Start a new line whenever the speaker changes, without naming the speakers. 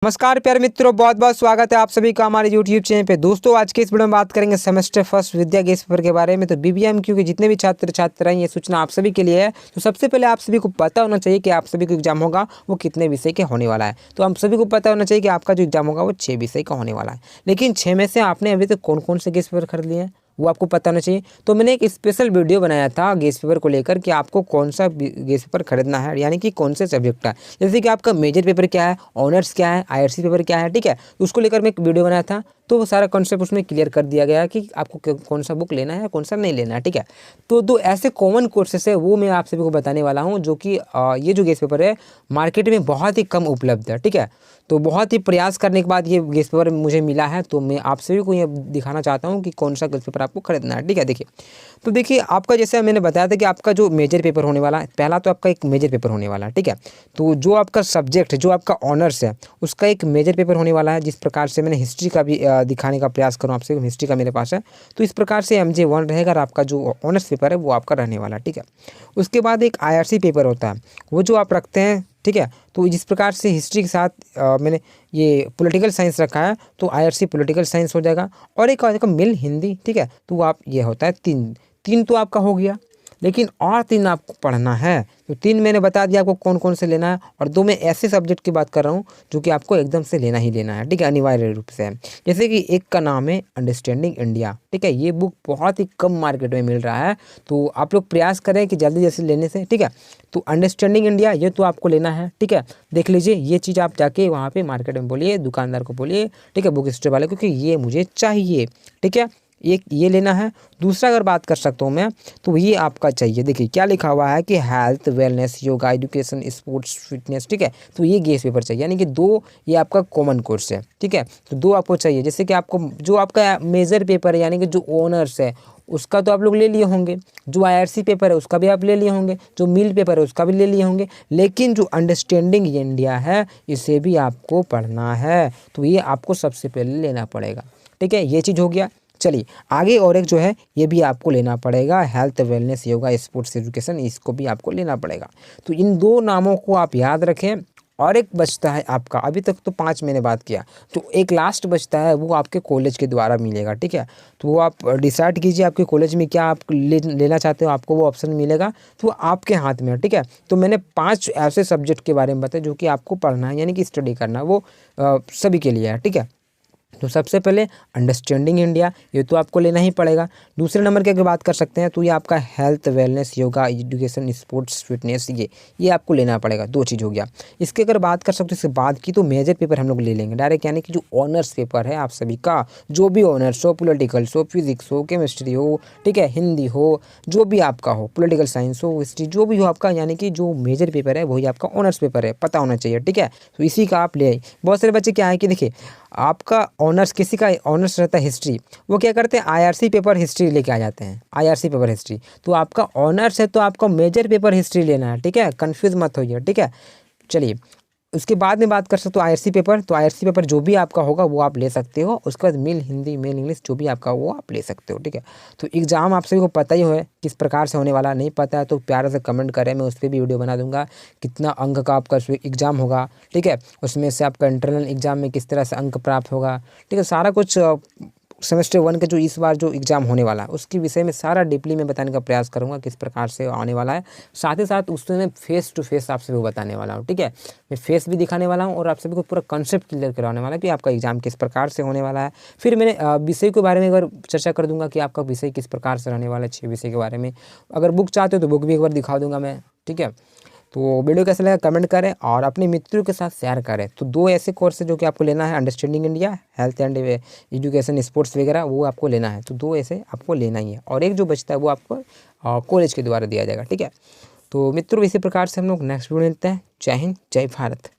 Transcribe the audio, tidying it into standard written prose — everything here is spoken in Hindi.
नमस्कार प्यारे मित्रों, बहुत बहुत स्वागत है आप सभी का हमारे YouTube चैनल पे। दोस्तों आज के इस वीडियो में बात करेंगे सेमेस्टर फर्स्ट विद्या गेस पेपर के बारे में। तो BBMQ के जितने भी छात्र छात्राएं ये सूचना आप सभी के लिए है। तो सबसे पहले आप सभी को पता होना चाहिए कि आप सभी को एग्जाम होगा वो कितने विषय के होने वाला है। तो हम सभी को पता होना चाहिए कि आपका जो एग्जाम होगा वो 6 विषय का होने वाला है। लेकिन 6 में से आपने अभी तक कौन कौन से गेस पेपर खरीद लिए हैं वो आपको पता होना चाहिए। तो मैंने एक स्पेशल वीडियो बनाया था गेस पेपर को लेकर कि आपको कौन सा गेस पेपर खरीदना है, यानी कि कौन से सब्जेक्ट का, जैसे कि आपका मेजर पेपर क्या है, ऑनर्स क्या है, IRC पेपर क्या है, ठीक है। तो उसको लेकर मैं एक वीडियो बनाया था, तो वो सारा कॉन्सेप्ट उसमें क्लियर कर दिया गया कि आपको कौन सा बुक लेना है, कौन सा नहीं लेना है, ठीक है। तो दो ऐसे कॉमन कोर्सेस है वो मैं आप सभी को बताने वाला हूँ, जो कि ये जो गेस पेपर है मार्केट में बहुत ही कम उपलब्ध है, ठीक है। तो बहुत ही प्रयास करने के बाद ये गेस पेपर मुझे मिला है, तो मैं आप सभी को ये दिखाना चाहता हूँ कि कौन सा गेस पेपर आपको खरीदना है, ठीक है। देखिए, तो देखिए आपका जैसे मैंने बताया था कि आपका जो मेजर पेपर होने वाला है, पहला तो आपका एक मेजर पेपर होने वाला है, ठीक है। तो जो आपका सब्जेक्ट जो आपका ऑनर्स है उसका एक मेजर पेपर होने वाला है। जिस प्रकार से मैंने हिस्ट्री का भी दिखाने का प्रयास करूँ आपसे, हिस्ट्री का मेरे पास है, तो इस प्रकार से MJ1 रहेगा और आपका जो ऑनर्स पेपर है वो आपका रहने वाला है, ठीक है। उसके बाद एक IRC पेपर होता है, वो जो आप रखते हैं, ठीक है। तो जिस प्रकार से हिस्ट्री के साथ मैंने ये पॉलिटिकल साइंस रखा है, तो IRC पॉलिटिकल साइंस हो जाएगा। और एक आएगा मिल हिंदी, ठीक है। तो आप ये होता है तीन तो आपका हो गया, लेकिन और 3 आपको पढ़ना है। तो 3 मैंने बता दिया आपको कौन कौन से लेना है, और 2 मैं ऐसे सब्जेक्ट की बात कर रहा हूँ जो कि आपको एकदम से लेना ही लेना है, ठीक है, अनिवार्य रूप से। जैसे कि एक का नाम है अंडरस्टैंडिंग इंडिया, ठीक है। ये बुक बहुत ही कम मार्केट में मिल रहा है, तो आप लोग प्रयास करें कि जल्दी जल्दी लेने से, ठीक है। तो अंडरस्टैंडिंग इंडिया ये तो आपको लेना है, ठीक है। देख लीजिए, ये चीज़ आप जाके वहाँ पे मार्केट में बोलिए, दुकानदार को बोलिए, ठीक है, बुक स्टोर वाले को, क्योंकि ये मुझे चाहिए, ठीक है। एक ये लेना है। दूसरा अगर बात कर सकता हूँ मैं, तो ये आपका चाहिए, देखिए क्या लिखा हुआ है कि health, wellness, yoga, education, sports, fitness, ठीक है। तो ये गेस पेपर चाहिए, यानी कि 2 ये आपका कॉमन कोर्स है, ठीक है। तो 2 आपको चाहिए। जैसे कि आपको जो आपका मेजर पेपर है, यानी कि जो ऑनर्स है उसका तो आप लोग ले लिए होंगे, जो IRC पेपर है उसका भी आप ले लिए होंगे, जो मिल पेपर है उसका भी ले लिए होंगे, लेकिन जो अंडरस्टैंडिंग इंडिया है इसे भी आपको पढ़ना है। तो ये आपको सबसे पहले लेना पड़ेगा, ठीक है। ये चीज़ हो गया। चलिए आगे, और एक जो है ये भी आपको लेना पड़ेगा, health, wellness, yoga, sports, education, इसको भी आपको लेना पड़ेगा। तो इन 2 नामों को आप याद रखें। और एक बचता है आपका, अभी तक तो 5 मैंने बात किया, तो एक लास्ट बचता है, वो आपके कॉलेज के द्वारा मिलेगा, ठीक है। तो वो आप डिसाइड कीजिए आपके कॉलेज में क्या आप लेना चाहते हो, आपको वो ऑप्शन मिलेगा, तो आपके हाथ में है, ठीक है। तो मैंने 5 ऐसे सब्जेक्ट के बारे में बताया जो कि आपको पढ़ना है, यानी कि स्टडी करना है, वो सभी के लिए है, ठीक है। तो सबसे पहले अंडरस्टैंडिंग इंडिया, ये तो आपको लेना ही पड़ेगा। दूसरे नंबर की अगर बात कर सकते हैं तो ये आपका health, wellness, yoga, education, sports, fitness, ये आपको लेना पड़ेगा। 2 चीज़ हो गया। इसके अगर बात कर सकते हैं, इसके बाद की तो मेजर पेपर हम लोग ले लेंगे डायरेक्ट, यानी कि जो ऑनर्स पेपर है आप सभी का, जो भी ऑनर्स हो, पॉलिटिकल्स हो, फिजिक्स हो, केमिस्ट्री हो, ठीक है, हिंदी हो, जो भी आपका हो, पॉलिटिकल साइंस हो, हिस्ट्री, जो भी हो आपका, यानी कि जो मेजर पेपर है वही आपका ऑनर्स पेपर है, पता होना चाहिए, ठीक है। तो इसी का आप ले आइए। बहुत सारे बच्चे क्या है कि देखिए, आपका ऑनर्स, किसी का ऑनर्स रहता है हिस्ट्री, वो क्या करते हैं IRC पेपर हिस्ट्री लेके आ जाते हैं, IRC पेपर हिस्ट्री। तो आपका ऑनर्स है तो आपका मेजर पेपर हिस्ट्री लेना है, ठीक है, कंफ्यूज मत होइए, ठीक है। चलिए उसके बाद में बात कर सकते हो IRC पेपर, तो IRC पेपर जो भी आपका होगा वो आप ले सकते हो। उसके बाद मिल हिंदी, मेल इंग्लिश, जो भी आपका वो आप ले सकते हो, ठीक है। तो एग्ज़ाम आप सभी को पता ही है किस प्रकार से होने वाला, नहीं पता है तो प्यार से कमेंट करें, मैं उस पर भी वीडियो बना दूंगा कितना अंक का आपका एग्ज़ाम होगा, ठीक है। उसमें से आपका इंटरनल एग्ज़ाम में किस तरह से अंक प्राप्त होगा, ठीक है। सारा कुछ सेमेस्टर 1 का जो इस बार जो एग्ज़ाम होने वाला है उसके विषय में सारा डीपली मैं बताने का प्रयास करूंगा, किस प्रकार से आने वाला है। साथ ही साथ उसमें मैं फेस टू फेस आप सभी को बताने वाला हूं, ठीक है। मैं फेस भी दिखाने वाला हूं और आप सभी को पूरा कॉन्सेप्ट क्लियर करवाने वाला है कि आपका एग्ज़ाम किस प्रकार से होने वाला है। फिर मैंने विषय के बारे में एक बार चर्चा कर दूंगा कि आपका विषय किस प्रकार से रहने वाला है, 6 विषय के बारे में। अगर बुक चाहते हो तो बुक भी एक बार दिखा दूंगा मैं, ठीक है। तो वीडियो कैसा लगा कमेंट करें और अपने मित्रों के साथ शेयर करें। तो 2 ऐसे कोर्स है जो कि आपको लेना है, understanding India, health and education, sports वगैरह, वो आपको लेना है। तो 2 ऐसे आपको लेना ही है, और एक जो बचता है वो आपको कॉलेज के द्वारा दिया जाएगा, ठीक है। तो मित्रों इसी प्रकार से हम लोग नेक्स्ट वीडियो मिलते हैं। जय हिंद, जय भारत।